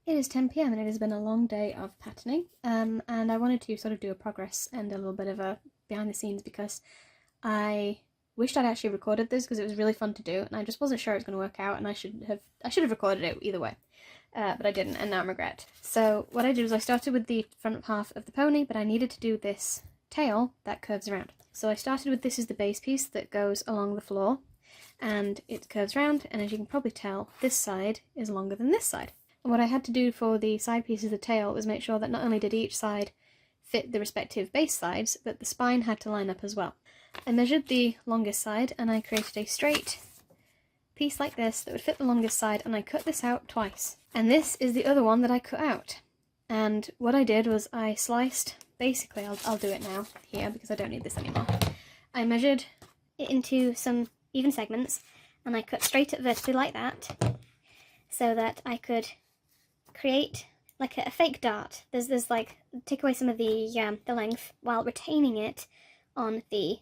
It is 10 p.m. and it has been a long day of patterning, and I wanted to sort of do a progress and a little bit of a behind the scenes because I wished I'd actually recorded this because it was really fun to do, and I just wasn't sure it was going to work out, and I should have recorded it either way, but I didn't, and now I'm regret. So what I did was I started with the front half of the pony, but I needed to do this tail that curves around. So I started with this as the base piece that goes along the floor, and it curves around, and as you can probably tell, this side is longer than this side. And what I had to do for the side pieces of the tail was make sure that not only did each side fit the respective base sides, but the spine had to line up as well. I measured the longest side and I created a straight piece like this that would fit the longest side, and I cut this out twice. And this is the other one that I cut out. And what I did was I sliced, basically, I'll do it now here because I don't need this anymore. I measured it into some even segments and I cut straight up vertically like that so that I could create like a fake dart. There's like, take away some of the length while retaining it on the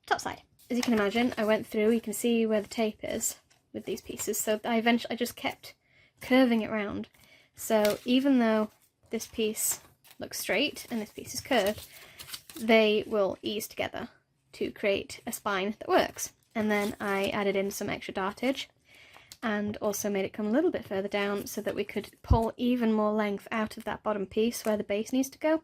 top side. As you can imagine, I went through, you can see where the tape is with these pieces, so I just kept curving it round. So even though this piece looks straight and this piece is curved, they will ease together to create a spine that works. And then I added in some extra dartage and also made it come a little bit further down so that we could pull even more length out of that bottom piece where the base needs to go.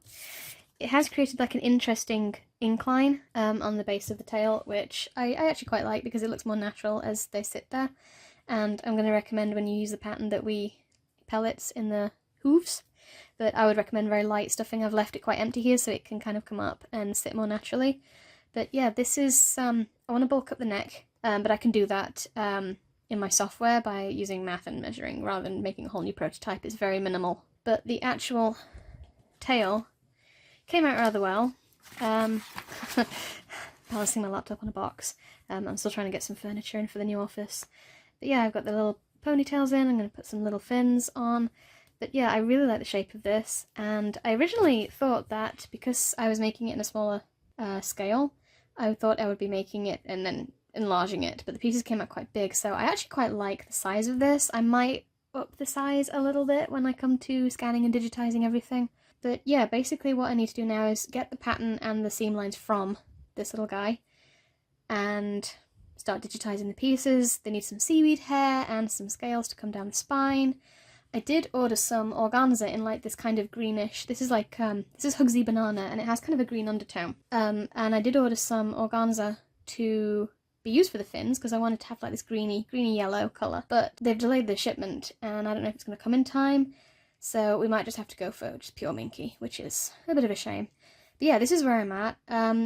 It has created like an interesting incline on the base of the tail, which I actually quite like because it looks more natural as they sit there. And I'm going to recommend when you use the pattern that we pellets in the hooves, but I would recommend very light stuffing. I've left it quite empty here so it can kind of come up and sit more naturally. But yeah, this is, I want to bulk up the neck, but I can do that in my software by using math and measuring rather than making a whole new prototype. It's very minimal. But the actual tail came out rather well. Balancing my laptop on a box. I'm still trying to get some furniture in for the new office. But yeah, I've got the little ponytails in. I'm going to put some little fins on. But yeah, I really like the shape of this. And I originally thought that because I was making it in a smaller scale, I thought I would be making it and then enlarging it, but the pieces came out quite big, so I actually quite like the size of this. I might up the size a little bit when I come to scanning and digitizing everything. But yeah, basically what I need to do now is get the pattern and the seam lines from this little guy and start digitizing the pieces. They need some seaweed hair and some scales to come down the spine. I did order some organza in like this kind of greenish, this is like, this is Hugsy Banana and it has kind of a green undertone. And I did order some organza to be used for the fins because I wanted to have like this greeny yellow colour, but they've delayed the shipment and I don't know if it's going to come in time, so we might just have to go for just pure minky, which is a bit of a shame. But yeah, this is where I'm at.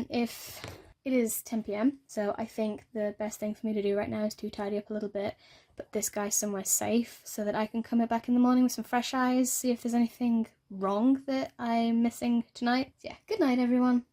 If it is 10 p.m, so I think the best thing for me to do right now is to tidy up a little bit, put this guy somewhere safe so that I can come back in the morning with some fresh eyes, see if there's anything wrong that I'm missing tonight. Yeah, good night everyone.